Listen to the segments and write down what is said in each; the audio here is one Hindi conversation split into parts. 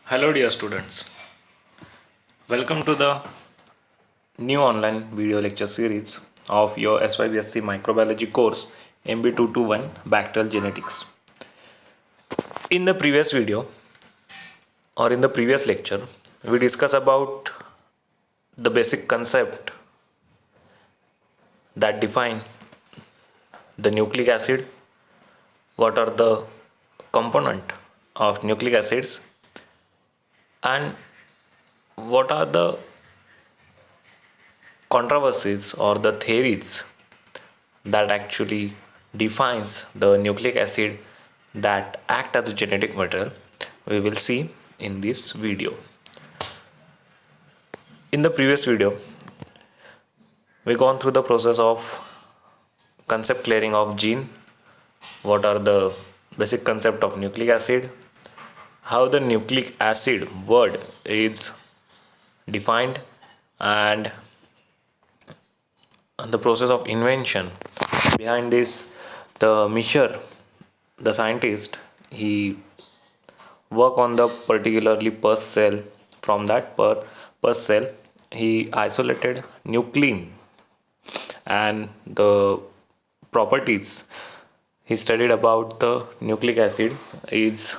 Hello, dear students. Welcome to the new online video lecture series of your SYBSC Microbiology course MB221 Bacterial Genetics. In the previous video or in the previous lecture, we discussed about the basic concept that define the nucleic acid, what are the component of nucleic acids, and what are the controversies or the theories that actually defines the nucleic acid that act as a genetic material. We will see in this video. In the previous video, we gone through the process of concept clearing of gene, what are the basic concept of nucleic acid, how the nucleic acid word is defined, and the process of invention behind this. The Michel, the scientist, he work on the particularly pus cell. From that pus cell he isolated nuclein and the properties he studied about the nucleic acid is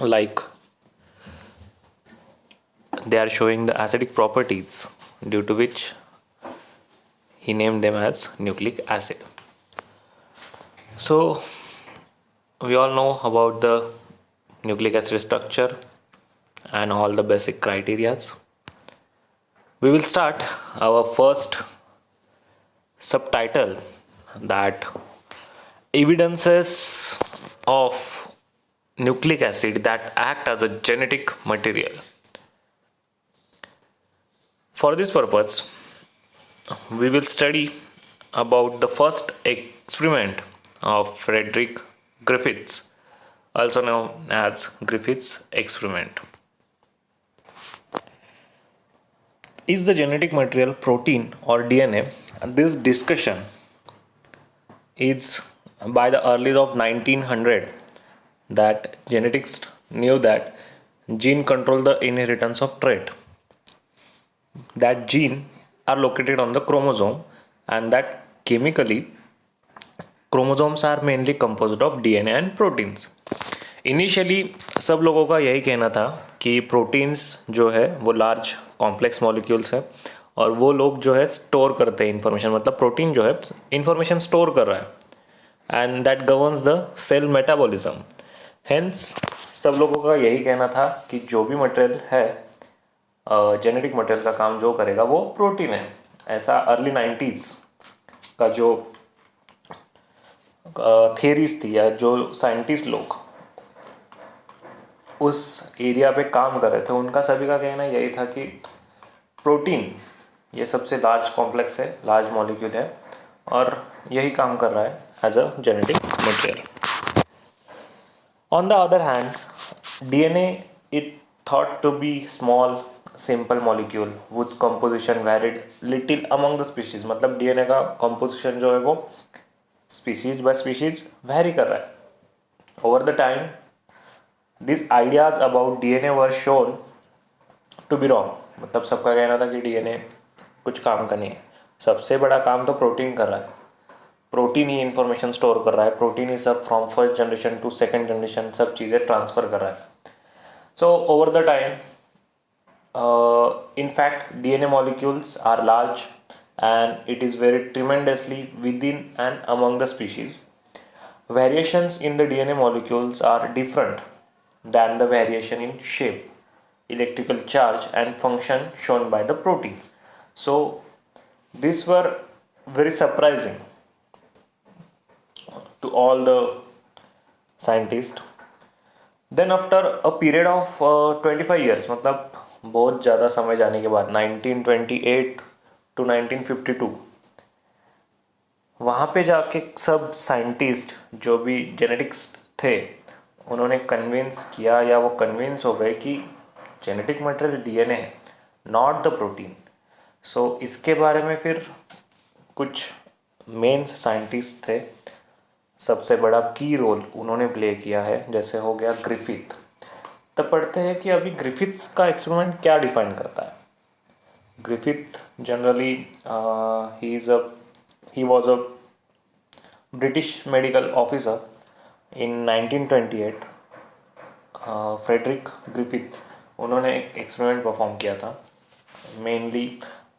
like they are showing the acidic properties, due to which he named them as nucleic acid. So we all know about the nucleic acid structure and all the basic criterias. We will start our first subtitle, that evidences of nucleic acid that act as a genetic material. For this purpose, we will study about the first experiment of Frederick Griffiths, also known as Griffiths experiment. Is the genetic material protein or DNA? This discussion is by the early of 1900 that genetics knew that gene control the inheritance of trait. That gene are located on the chromosome, and that chemically chromosomes are mainly composed of DNA and proteins. Initially सब लोगों का यही कहना था कि प्रोटीन्स जो है वो लार्ज कॉम्प्लेक्स मॉलिक्यूल्स है और वो लोग जो है स्टोर करते हैं इन्फॉर्मेशन, मतलब प्रोटीन जो है इन्फॉर्मेशन स्टोर कर रहा है and that governs the cell metabolism. Hence सब लोगों का यही कहना था कि जो भी मटेरियल है जेनेटिक मटेरियल का काम जो करेगा वो प्रोटीन है. ऐसा अर्ली 90s का जो थियरीज थी या जो साइंटिस्ट लोग उस एरिया पे काम कर रहे थे, उनका सभी का कहना यही था कि प्रोटीन ये सबसे लार्ज कॉम्प्लेक्स है, लार्ज मॉलिक्यूल है और यही काम कर रहा है as a genetic material. On the other hand, DNA it thought to be small simple molecule which composition varied little among the species. मतलब डीएनए का कंपोजिशन जो है वो स्पीशीज बाय स्पीशीज वेरी कर रहा है. Over the time this ideas about DNA were shown to be wrong. मतलब सबका कहना था कि डीएनए कुछ काम का नहीं है, सबसे बड़ा काम तो प्रोटीन कर रहा है, प्रोटीन ही इंफॉर्मेशन स्टोर कर रहा है, प्रोटीन ही सब from first generation to second generation सब चीज़ें ट्रांसफ़र कर रहा है. So over the time in fact DNA molecules are large and it is very tremendously within and among the species. Variations in the DNA molecules are different than the variation in shape, electrical charge and function shown by the proteins. So these were very surprising to all the scientists. Then after a period of 25 years, मतलब बहुत ज़्यादा समय जाने के बाद 1928 to 1952 वहाँ पे जाके सब साइंटिस्ट जो भी जेनेटिक्स थे उन्होंने कन्विंस किया या वो कन्विंस हो गए कि जेनेटिक मटेरियल डीएनए है, नॉट द प्रोटीन. सो इसके बारे में फिर कुछ मेन साइंटिस्ट थे, सबसे बड़ा की रोल उन्होंने प्ले किया है. जैसे हो गया ग्रिफिथ. तब पढ़ते हैं कि अभी ग्रिफिथ्स का एक्सपेरिमेंट क्या डिफाइन करता है. Griffith generally he was a British medical officer in 1928. Frederick Griffith, उन्होंने एक एक्सपेरिमेंट परफॉर्म किया था. Mainly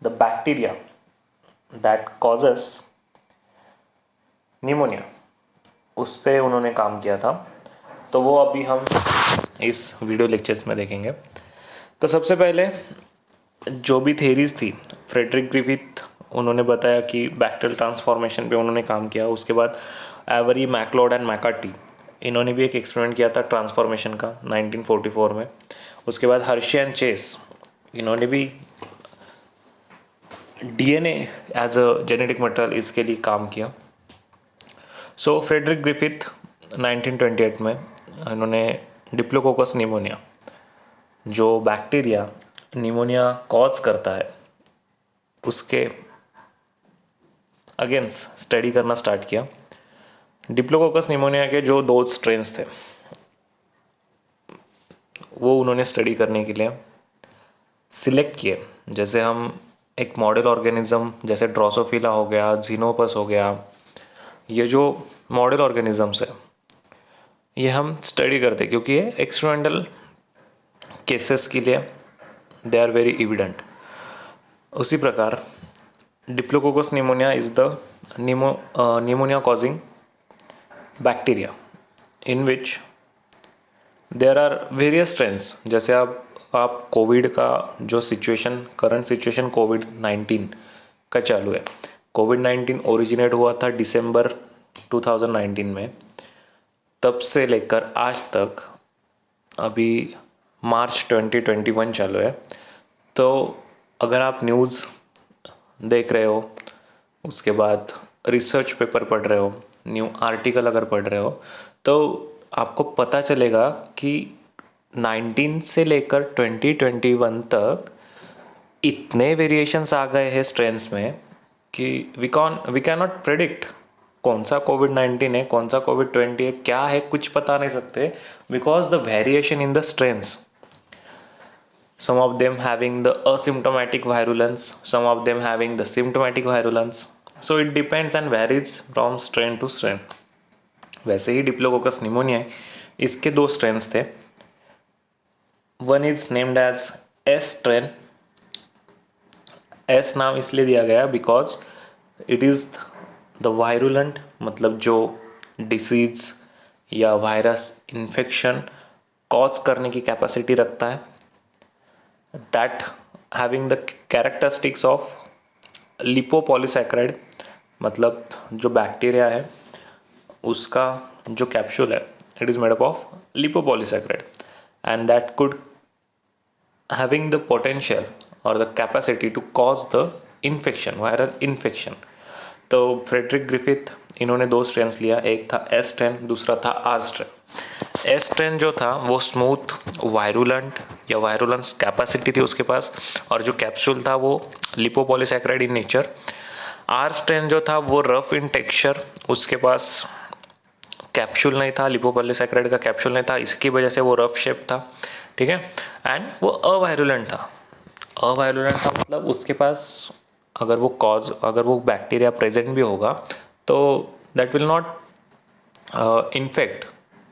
the bacteria that causes pneumonia, उस पर उन्होंने काम किया था. तो वो अभी हम इस वीडियो लेक्चर्स में देखेंगे. तो सबसे पहले जो भी थेरीज थी, फ्रेडरिक ग्रिफिथ उन्होंने बताया कि बैक्टीरियल ट्रांसफॉर्मेशन पे उन्होंने काम किया. उसके बाद एवरी, मैकलॉड एंड मैकार्टी, इन्होंने भी एक एक्सपेरिमेंट किया था ट्रांसफॉर्मेशन का 1944 में. उसके बाद हर्शी एंड चेस, इन्होंने भी DNA as a genetic material इसके लिए काम किया. सो फ्रेडरिक ग्रिफिथ 1928 में इन्होंने डिप्लोकोकस निमोनिया, जो बैक्टीरिया निमोनिया कॉज करता है, उसके अगेंस्ट स्टडी करना स्टार्ट किया. डिप्लोकोकस निमोनिया के जो 2 स्ट्रेन्स थे वो उन्होंने स्टडी करने के लिए सिलेक्ट किए. जैसे हम एक मॉडल ऑर्गेनिज्म जैसे ड्रोसोफिला हो गया, जीनोपस हो गया, ये जो मॉडल ऑर्गेनिजम्स है ये हम स्टडी करते क्योंकि ये एक्सपेरिमेंटल केसेस के लिए दे आर वेरी एविडेंट. उसी प्रकार diplococcus pneumonia is the pneumonia causing bacteria in which there are various strains. जैसे आप कोविड का जो सिचुएशन, करंट सिचुएशन कोविड-19 का चालू है. कोविड-19 ओरिजिनेट हुआ था दिसंबर 2019 में. तब से लेकर आज तक अभी मार्च 2021 चालू है. तो अगर आप न्यूज़ देख रहे हो, उसके बाद रिसर्च पेपर पढ़ रहे हो, न्यू आर्टिकल अगर पढ़ रहे हो, तो आपको पता चलेगा कि 19 से लेकर 2021 तक इतने वेरिएशंस आ गए हैं स्ट्रेन्स में कि वी कैन नॉट प्रेडिक्ट कौन सा कोविड-19 है, कौन सा कोविड-20 है, क्या है, कुछ पता नहीं सकते. Because the variation in the strains, some of them having the asymptomatic virulence, some of them having the symptomatic virulence. So it depends and varies from strain to strain. वैसे ही डिप्लोकोकस निमोनिया है, इसके 2 स्ट्रेन्स थे. One is named as S strain. S नाम इसलिए दिया गया because it is the virulent, मतलब जो डिसीज या वायरस इन्फेक्शन कॉज करने की कैपेसिटी रखता है, that having the characteristics of lipopolysaccharide. मतलब जो बैक्टीरिया है उसका जो कैप्सूल है, it is made up of lipopolysaccharide, and that could having the potential और the capacity to cause the infection, viral infection. तो फ्रेडरिक ग्रिफिथ इन्होंने 2 स्ट्रेन्स लिया. एक था एस स्ट्रेन, दूसरा था आर स्ट्रेन. एस स्ट्रेन जो था वो स्मूथ, वायरुलेंट या वायरुलेंस कैपेसिटी थी उसके पास, और जो कैप्सूल था वो लिपोपॉलीसैकेराइड इन नेचर. आर स्ट्रेन जो था वो रफ इन टेक्सचर, उसके पास कैप्सूल नहीं था, लिपोपॉलीसैकेराइड का कैप्सूल नहीं था, इसकी वजह से वो रफ शेप था. ठीक है. एंड वो अवायरुलेंट था. अवायरुलेंट था मतलब उसके पास अगर वो बैक्टीरिया प्रेजेंट भी होगा तो दैट विल नॉट इन्फेक्ट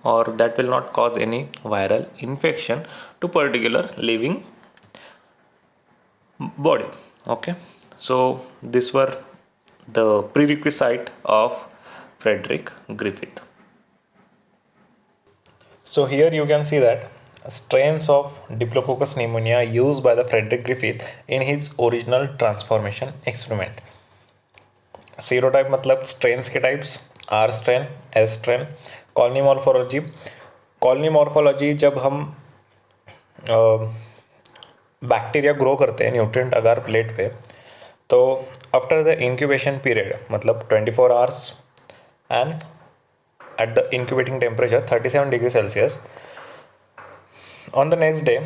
और that will not cause any viral infection to particular living body. Okay, so this were the prerequisite of Frederick Griffith. So here you can see that strains of Diplococcus pneumonia used by the Frederick Griffith in his original transformation experiment. Serotype मतलब strains के types, R strain, S strain. Colony morphology. Colony morphology जब हम बैक्टीरिया ग्रो करते हैं न्यूट्रिएंट अगार प्लेट पे, तो आफ्टर द इंक्यूबेशन पीरियड मतलब 24 hours and at the incubating temperature 37 degree Celsius, on the next day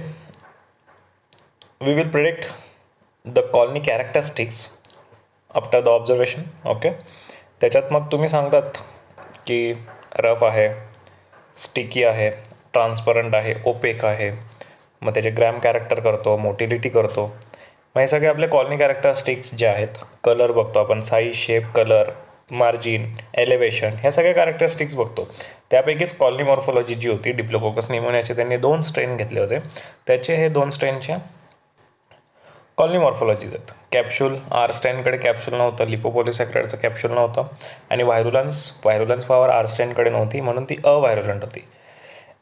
we will predict the colony characteristics after the observation. Okay, त्याच्यात मग तुम्ही सांगतात की रफ आहे, स्टिकी आहे, ट्रान्सपरंट आहे, ओपेक आहे, मग त्याचे ग्रॅम कॅरेक्टर करतो, मोटिलिटी करतो. मग हे सगळे आपले कॉलनी कॅरेक्टरिस्टिक्स जे आहेत, कलर बघतो आपण, size, shape, colour, margin, elevation, ह्या सगळ्या कॅरेक्टरिस्टिक्स बघतो. त्यापैकीच कॉलनी मॉर्फोलॉजी जी होती डिप्लोकोकस निमोनियाचे, त्यांनी 2 स्ट्रेन घेतले होते. त्याचे हे 2 स्ट्रेनचे कॉलनी मॉर्फोलॉजीज आहेत. कॅप्सूल, आर स्ट्रेनकडे कॅप्सूल नव्हतं, लिपोपॉलिसॅक्राइडचं कॅप्सूल नव्हतं, आणि व्हायरुलन्स पॉवर आर स्ट्रेनकडे नव्हती, म्हणून ती अव्हायरुलंट होती.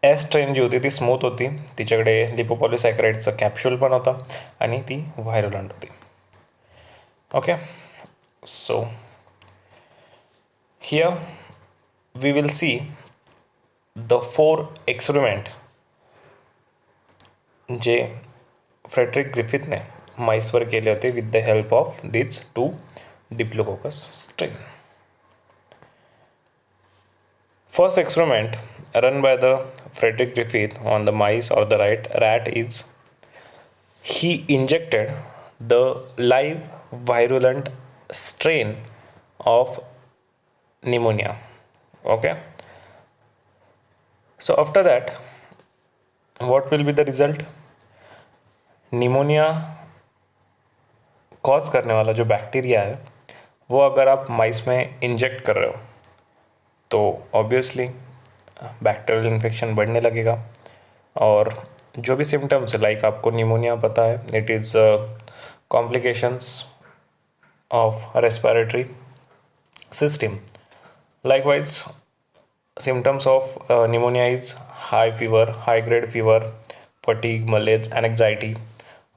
एस स्ट्रेन जी होती ती स्मूथ होती, तिच्याकडे लिपोपॉलिसॅक्राइडचं कॅप्सूल पण होतं, आणि ती व्हायरुलंट होती. Okay, so here we will see the 4 experiment जे फ्रेडरिक ग्रिफिथने माईसवर केले होते with the help of these 2 diplococcus strain. First experiment run by the Frederick Griffith on the mice or the rat is he injected the live virulent strain of pneumonia. Okay. So after that, what will be the result? Pneumonia cause करने वाला जो बैक्टीरिया है वो अगर आप माइस में इंजेक्ट कर रहे हो तो ऑब्वियसली बैक्टीरियल इन्फेक्शन बढ़ने लगेगा, और जो भी सिम्टम्स है, लाइक आपको निमोनिया पता है, it is complications of respiratory system. Likewise symptoms of pneumonia is high fever, high grade fever, fatigue, malaise, and anxiety,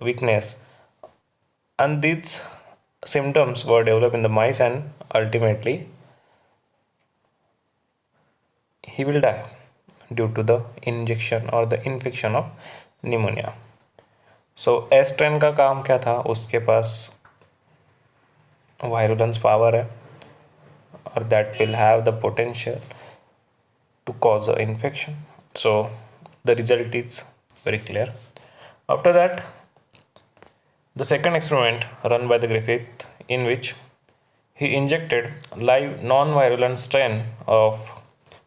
weakness, and these symptoms were developed in the mice, and ultimately he will die due to the injection or the infection of pneumonia. So S strain का काम क्या था? उसके पास virulence power है, और that will have the potential to cause an infection. So the result is very clear. After that, the second experiment run by the Griffith, in which he injected live non-virulent strain of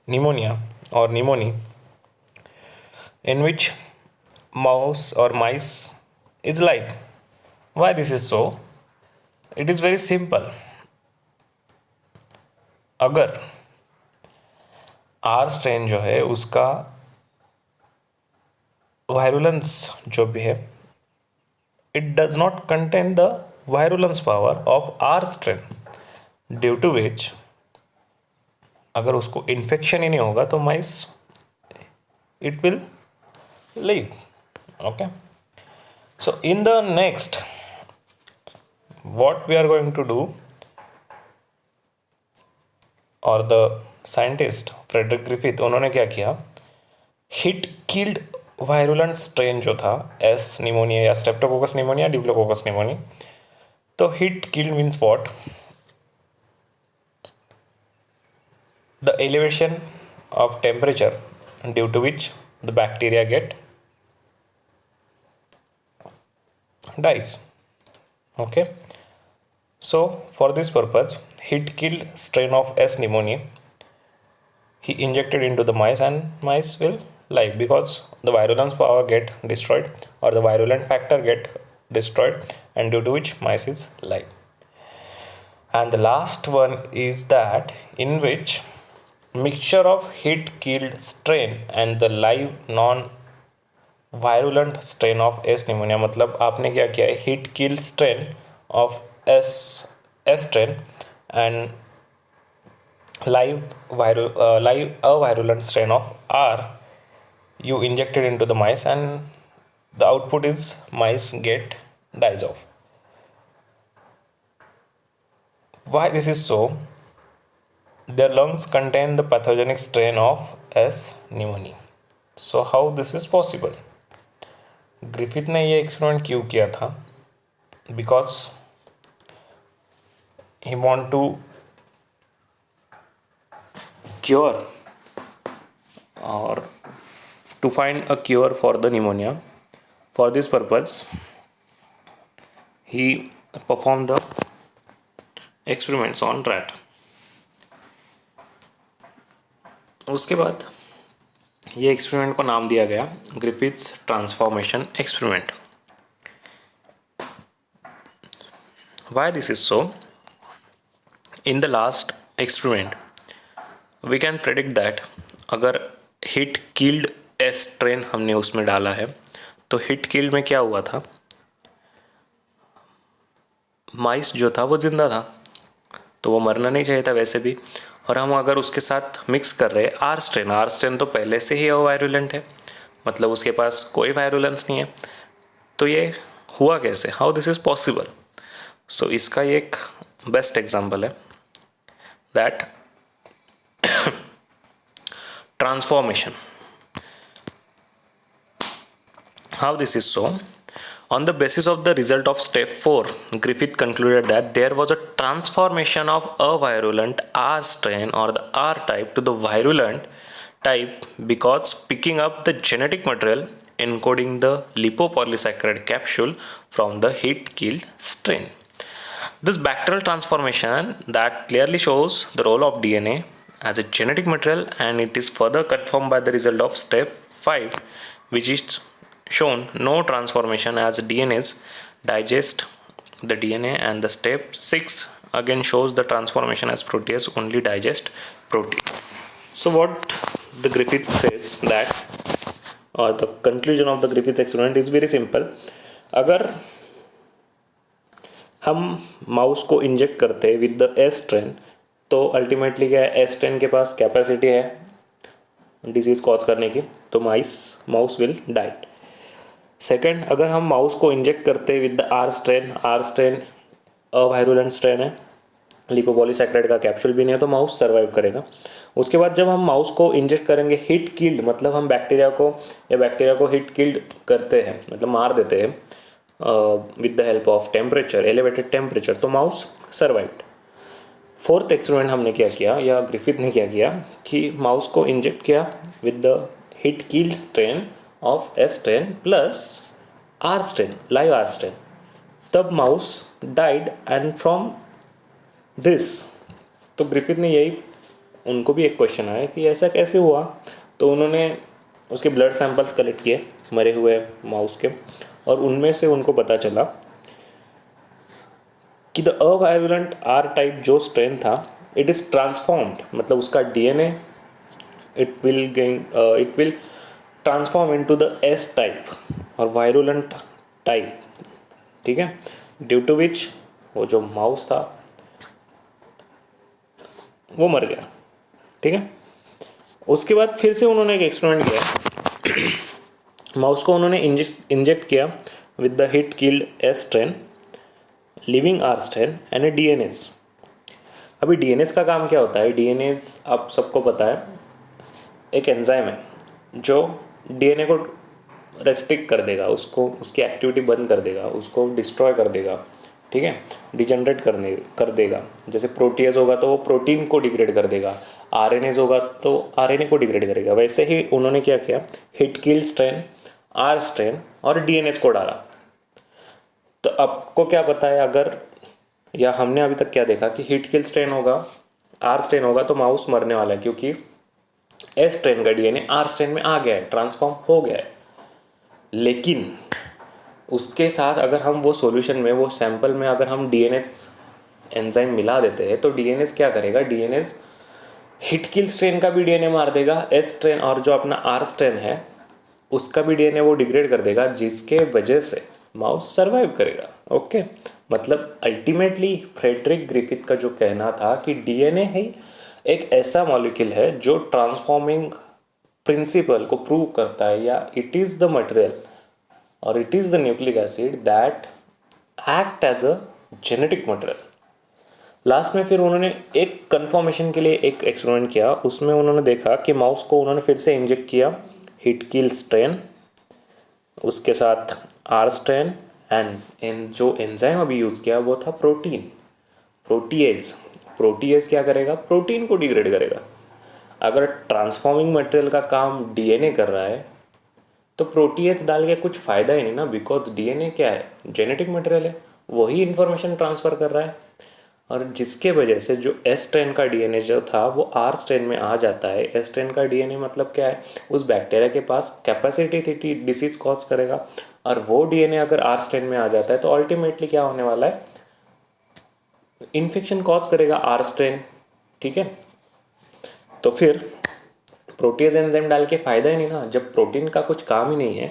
pneumonia or pneumony, in which mouse or mice is live. Why this is so? It is very simple. अगर आर स्ट्रेन जो है उसका वायरुलेंस जो भी है, it does not contain the virulence power of R strain, due to which अगर उसको इन्फेक्शन ही नहीं होगा तो mice it will live. Okay, so in the next what we are going to do, और द साइंटिस्ट फ्रेडरिक ग्रिफिथ, उन्होंने क्या किया, हिट किल्ड वायरुलेंट स्ट्रेन जो था एस निमोनिया या स्ट्रेप्टोकोकस निमोनिया, डिप्लोकोकस निमोनिया. तो hit killed means what? The elevation of temperature due to which the bacteria get dies. Okay, so for this purpose, heat killed strain of S pneumoniae he injected into the mice, and mice will live because the virulence power get destroyed, or the virulent factor get destroyed, and due to which mice is live. And the last one is that in which mixture of heat killed strain and the live non virulent strain of S pneumonia, मतलब आपने क्या किया है, heat kill strain of S strain and live a virulent strain of R you injected into the mice, and the output is mice get dies off. Why this is so? Their lungs contain the pathogenic strain of S pneumoniae. So how this is possible? Griffith ने ये एक्सपेरिमेंट क्यों किया था? Because he want to cure or to find a cure for the pneumonia. For this purpose, he performed the experiments on rat. उसके बाद ये एक्सपेरिमेंट को नाम दिया गया Griffiths transformation experiment. Why this is so? In the last experiment, we can predict that अगर हिट किल्ड एस ट्रेन हमने उसमें डाला है तो हिट किल्ड में क्या हुआ था, माइस जो था वो जिंदा था, तो वो मरना नहीं चाहिए था वैसे भी। और हम अगर उसके साथ मिक्स कर रहे हैं आर स्ट्रेन तो पहले से ही वायरुलेंट है, मतलब उसके पास कोई वायरुलेंस नहीं है। तो ये हुआ कैसे, हाउ दिस इज पॉसिबल? सो इसका ये एक बेस्ट एग्जांपल है that transformation. How this is so? On the basis of the result of step 4, Griffith concluded that there was a transformation of a virulent R strain or the R type to the virulent type because picking up the genetic material encoding the lipopolysaccharide capsule from the heat-killed strain. This bacterial transformation that clearly shows the role of DNA as a genetic material, and it is further confirmed by the result of step 5, which is shown no transformation as DNAs digest the DNA, and the step 6 again shows the transformation as protease only digest protein. So what the Griffith says that, or the conclusion of the Griffith experiment is very simple. अगर हम माउस को इंजेक्ट करते हैं विद द एस स्ट्रेन तो अल्टीमेटली क्या है, एस स्ट्रेन के पास कैपेसिटी है डिजीज कॉज करने की, तो माउस विल डाई। सेकेंड, अगर हम माउस को इंजेक्ट करते हैं with the R strain avirulent strain है, लिपोपॉलीसैकेराइड का कैप्सूल भी नहीं है, तो माउस सर्वाइव करेगा। उसके बाद जब हम माउस को इंजेक्ट करेंगे हिट किल्ड, मतलब हम बैक्टीरिया को हिट किल्ड करते हैं, मतलब मार देते हैं with the help of temperature, elevated temperature, तो माउस सर्वाइव्ड। फोर्थ एक्सपेरिमेंट हमने क्या किया, या ग्रिफिथ ने क्या किया कि माउस को इंजेक्ट किया with the heat killed strain of S strain plus R strain, live R strain, तब mouse died and from this. तो ग्रिफिथ ने यही, उनको भी एक क्वेश्चन आया कि ऐसा कैसे हुआ, तो उन्होंने उसके ब्लड सैंपल्स कलेक्ट किए मरे हुए माउस के, और उनमें से उनको पता चला कि द अवायरुलेंट आर टाइप जो स्ट्रेन था इट इज़ ट्रांसफॉर्म्ड, मतलब उसका DNA it will transform into the S type और वायरुलेंट टाइप, ठीक है, ड्यू टू विच वो जो माउस था वो मर गया, ठीक है। उसके बाद फिर से उन्होंने एक एक्सपेरिमेंट किया, माउस को उन्होंने इंजेक्ट किया with the heat killed S strain, living R strain and A DNS. अभी डीएनएस का काम क्या होता है, डीएनएस आप सबको पता है एक एंजाइम है जो डीएनए को रेस्ट्रिक्ट कर देगा, उसको उसकी एक्टिविटी बंद कर देगा, उसको डिस्ट्रॉय कर देगा, ठीक है, डिजेनरेट कर देगा। जैसे प्रोटीएज होगा तो वो प्रोटीन को डिग्रेड कर देगा, आरएनएज होगा तो आरएनए को डिग्रेड करेगा। वैसे ही उन्होंने क्या किया, heat kill strain, are strain और डीएनएस को डाला। तो आपको क्या पता है, अगर या हमने अभी तक क्या देखा कि हिट किल स्ट्रेन होगा, आर स्ट्रेन होगा तो माउस मरने वाला है, क्योंकि एस स्ट्रेन का डीएनए आर स्ट्रेन में आ गया है, ट्रांसफॉर्म हो गया है। लेकिन उसके साथ अगर हम वो सॉल्यूशन में, वो सैंपल में अगर हम डीएनएस एंजाइम मिला देते हैं तो डीएनएस क्या करेगा, डीएनएस हिट किल स्ट्रेन का भी डीएनए मार देगा, एस स्ट्रेन और जो अपना आर स्ट्रेन है उसका भी डीएनए वो डिग्रेड कर देगा, जिसके वजह से माउस सर्वाइव करेगा। ओके, मतलब अल्टीमेटली फ्रेडरिक ग्रिफिथ का जो कहना था कि डीएनए ही एक ऐसा मॉलिक्यूल है जो ट्रांसफॉर्मिंग प्रिंसिपल को प्रूव करता है, या इट इज़ द मटेरियल और it is the nucleic acid that act as a genetic material. Last में फिर उन्होंने एक कंफर्मेशन के लिए एक एक्सपेरिमेंट किया, उसमें उन्होंने देखा कि माउस को उन्होंने फिर से इंजेक्ट किया हिट किल स्ट्रेन, उसके साथ आर स्ट्रेन, एंड जो एंजाइम अभी यूज़ किया वो था प्रोटीएज। प्रोटीएज क्या करेगा, प्रोटीन को डिग्रेड करेगा। अगर ट्रांसफॉर्मिंग मटेरियल का काम डीएनए कर रहा है तो प्रोटीएज डाल के कुछ फ़ायदा ही नहीं ना, बिकॉज डीएनए क्या है, जेनेटिक मटेरियल है, वही इंफॉर्मेशन ट्रांसफ़र कर रहा है। और जिसके वजह से जो एस स्ट्रेन का डीएनए जो था वो आर स्ट्रेन में आ जाता है। एस स्ट्रेन का डीएनए मतलब क्या है, उस बैक्टीरिया के पास कैपेसिटी थी डिसीज कॉज करेगा, और वो डीएनए अगर आर स्ट्रेन में आ जाता है तो अल्टीमेटली क्या होने वाला है, इन्फेक्शन कॉज करेगा आर स्ट्रेन। ठीक है, तो फिर प्रोटीज एंजाइम डाल के फायदा ही नहीं ना, जब प्रोटीन का कुछ काम ही नहीं है,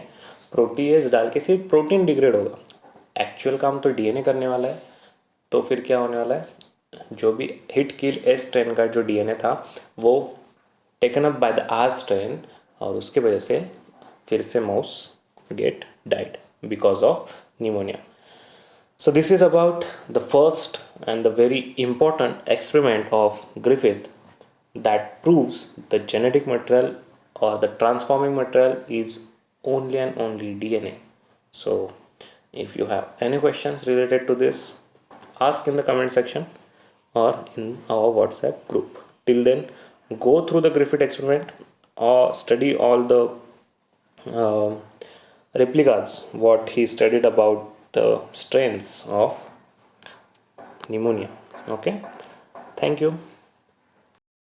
प्रोटीएज डाल के सिर्फ प्रोटीन डिग्रेड होगा, एक्चुअल काम तो डीएनए करने वाला है। तो फिर क्या होने वाला है, जो भी हिट किल एस स्ट्रेन का जो डीएनए था वो taken up by the R strain, और उसके वजह से फिर से mouse get died because of pneumonia. So this is about the first and the very important experiment of Griffith that proves the genetic material or the transforming material is only and only DNA. So if you have any questions related to this, ask in the comment section or in our WhatsApp group. Till then, go through the Griffith experiment or study all the uh, replicas, what he studied about the strains of pneumonia. Okay, thank you.